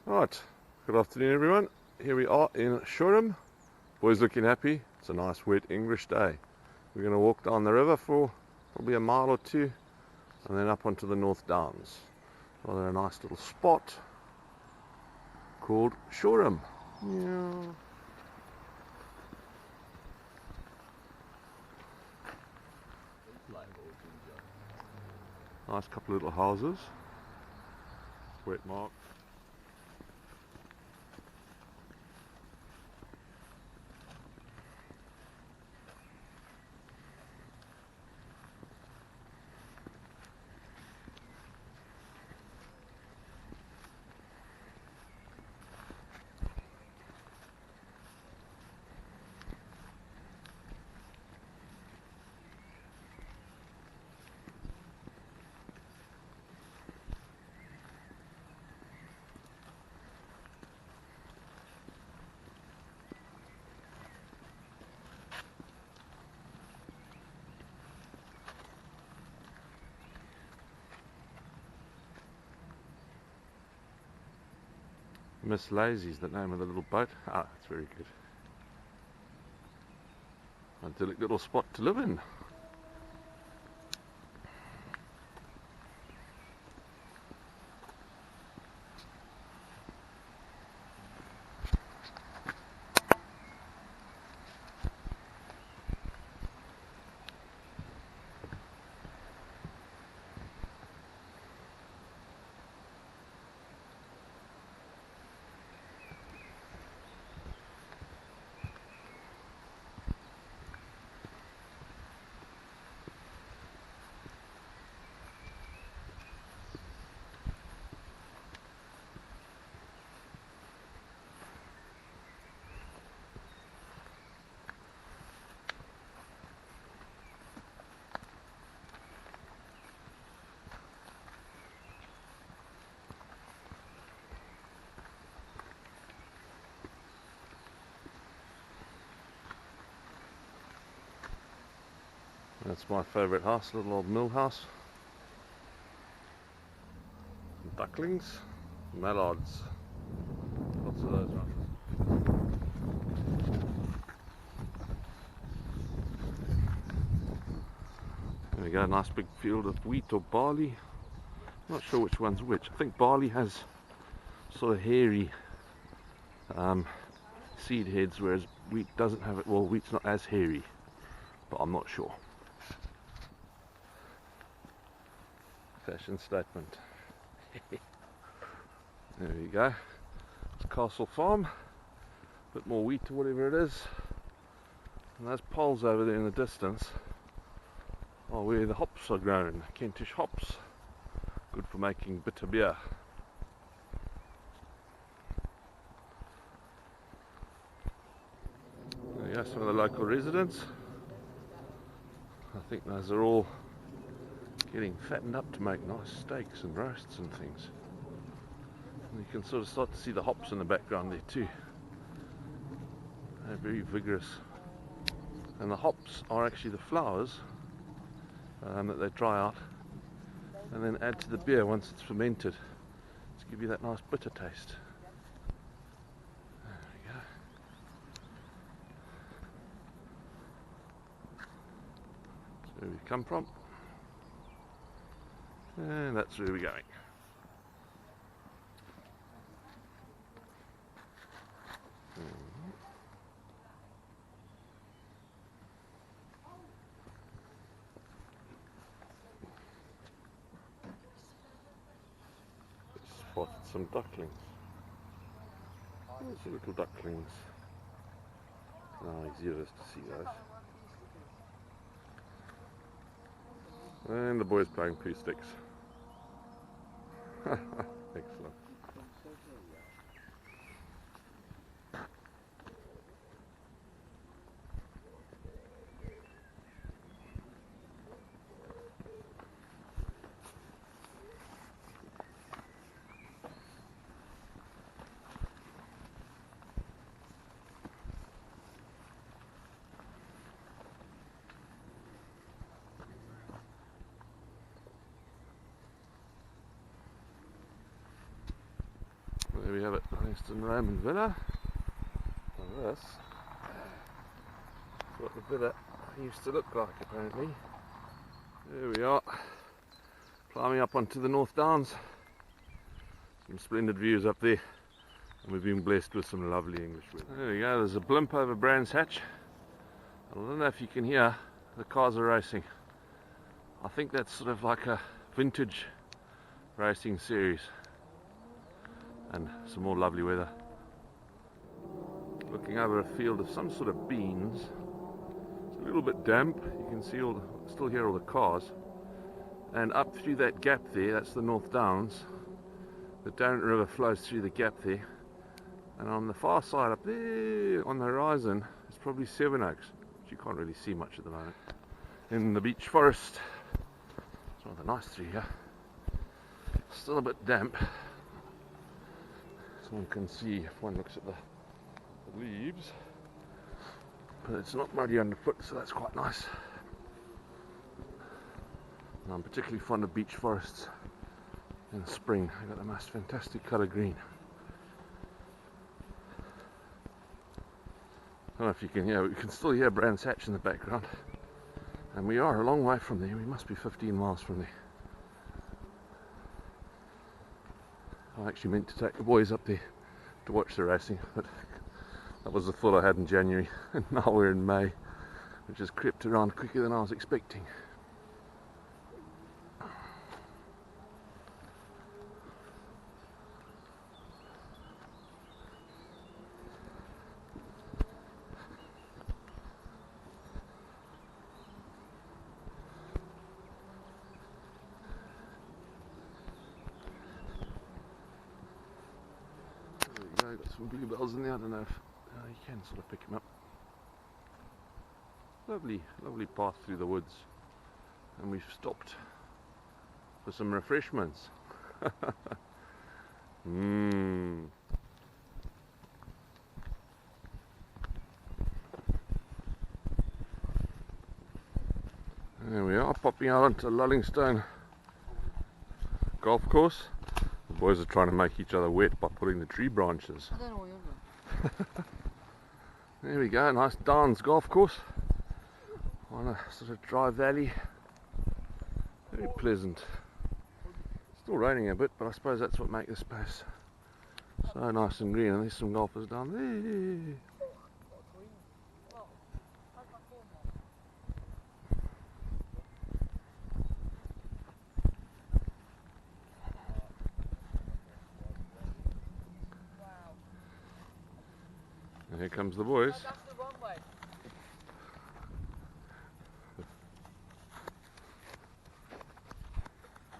Right, good afternoon everyone. Here we are in Shoreham. Boys looking happy. It's a nice wet English day. We're going to walk down the river for probably a mile or two and then up onto the North Downs. Rather a nice little spot called Shoreham. Yeah. Nice couple of little houses. Wet mark. Miss Lazy's the name of the little boat. Ah, that's very good. Idyllic little spot to live in. That's my favourite house, little old mill house. Ducklings, mallards, lots of those ones. There we go, a nice big field of wheat or barley. Not sure which one's which. I think barley has sort of hairy seed heads, whereas wheat doesn't have it. Well, wheat's not as hairy, but I'm not sure. Fashion statement. There we go. It's Castle Farm. A bit more wheat or whatever it is. And those poles over there in the distance are where the hops are grown. Kentish hops. Good for making bitter beer. There we go, some of the local residents. I think those are all getting fattened up to make nice steaks and roasts and things. And you can sort of start to see the hops in the background there too. They're very vigorous. And the hops are actually the flowers that they dry out and then add to the beer once it's fermented to give you that nice bitter taste. There we go. That's where we come from. And that's where we're going. Spotted some ducklings. There's some little ducklings. Oh, easier to see those. And the boys playing poo sticks. Excellent. There we have it, Livingston Roman Villa. And this is what the villa used to look like apparently. There we are, climbing up onto the North Downs. Some splendid views up there, and we've been blessed with some lovely English weather. There we go, there's a blimp over Brands Hatch. I don't know if you can hear, the cars are racing. I think that's sort of like a vintage racing series. And some more lovely weather. Looking over a field of some sort of beans. It's a little bit damp. You can see still hear all the cars. And up through that gap there, that's the North Downs. The Darren River flows through the gap there. And on the far side up there on the horizon, it's probably Sevenoaks, which you can't really see much at the moment. In the beech forest. It's rather nice through here. Still a bit damp. One can see if one looks at the leaves, but it's not muddy underfoot, so that's quite nice. And I'm particularly fond of beech forests in spring. They've got the most fantastic colour green. I don't know if you can hear, we can still hear Brands Hatch in the background, and we are a long way from there. We must be 15 miles from there. I actually meant to take the boys up there to watch the racing, but that was the thought I had in January, and now we're in May, which has crept around quicker than I was expecting. Got some bluebells in there. I don't know if you can sort of pick them up. Lovely, lovely path through the woods, and we've stopped for some refreshments. There we are, popping out onto Lullingstone golf course. The boys are trying to make each other wet by putting the tree branches. I don't know what you're doing. There we go, nice Downs golf course on a sort of dry valley. Very pleasant. Still raining a bit, but I suppose that's what makes this place so nice and green. And there's some golfers down there. Here comes the boys. That's the wrong way.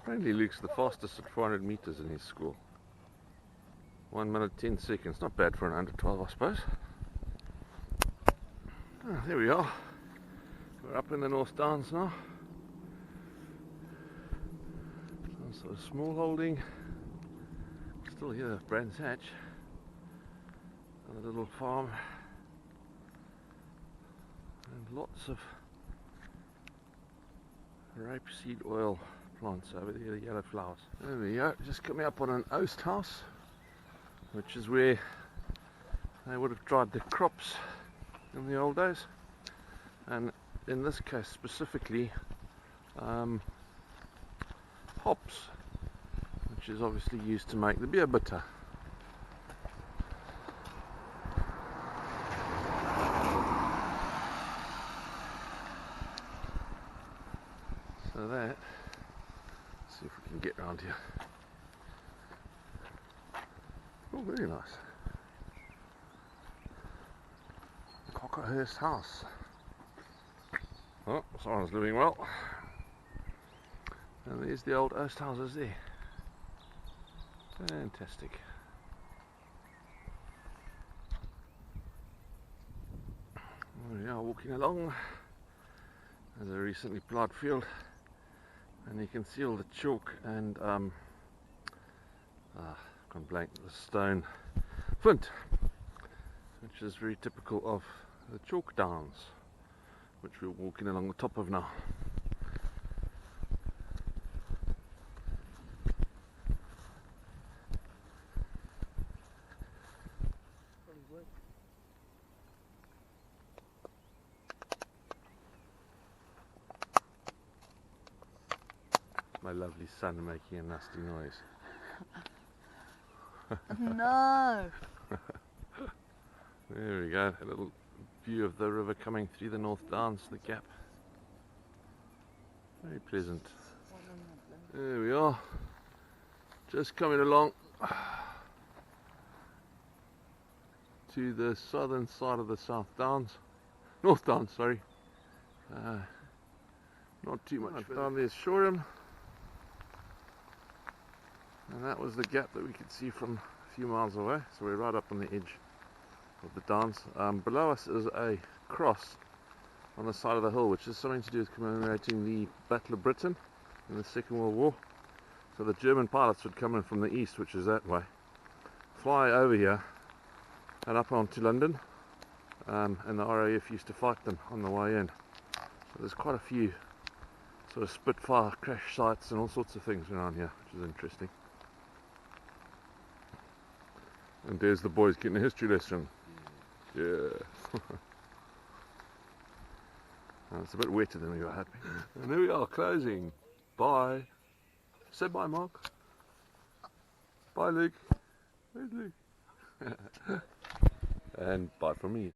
Apparently Luke's the fastest at 400 meters in his school. 1 minute 10 seconds. Not bad for an under 12, I suppose. Oh, there we are. We're up in the North Downs now. Some sort of small holding. Still here, Brands Hatch. A little farm, and lots of rapeseed oil plants over there, the yellow flowers. There we go, just coming up on an oast house, which is where they would have dried the crops in the old days, and in this case specifically hops, which is obviously used to make the beer bitter. So that, let's see if we can get around here. Oh, very nice. Cockerhurst House. Oh, someone's living well. And there's the old oast houses there. Fantastic. We are walking along. There's a recently plowed field. And you can see all the chalk and gone blank, the stone flint, which is very typical of the chalk downs, which we're walking along the top of now. My lovely son making a nasty noise. No! There we go, a little view of the river coming through the North Downs, the gap. Very pleasant. There we are, just coming along to the southern side of the North Downs, sorry. Not too much further. Down there's Shoreham, and that was the gap that we could see from a few miles away, so we're right up on the edge of the Downs. Below us is a cross on the side of the hill, which is something to do with commemorating the Battle of Britain in the Second World War. So the German pilots would come in from the east, which is that way, fly over here and up onto London, and the RAF used to fight them on the way in. So there's quite a few sort of Spitfire crash sites and all sorts of things around here, which is interesting. And there's the boys getting a history lesson. Yeah. It's a bit wetter than we were happy. And here we are, closing. Bye. Say bye, Mark. Bye, Luke. Where's Luke? And bye from me.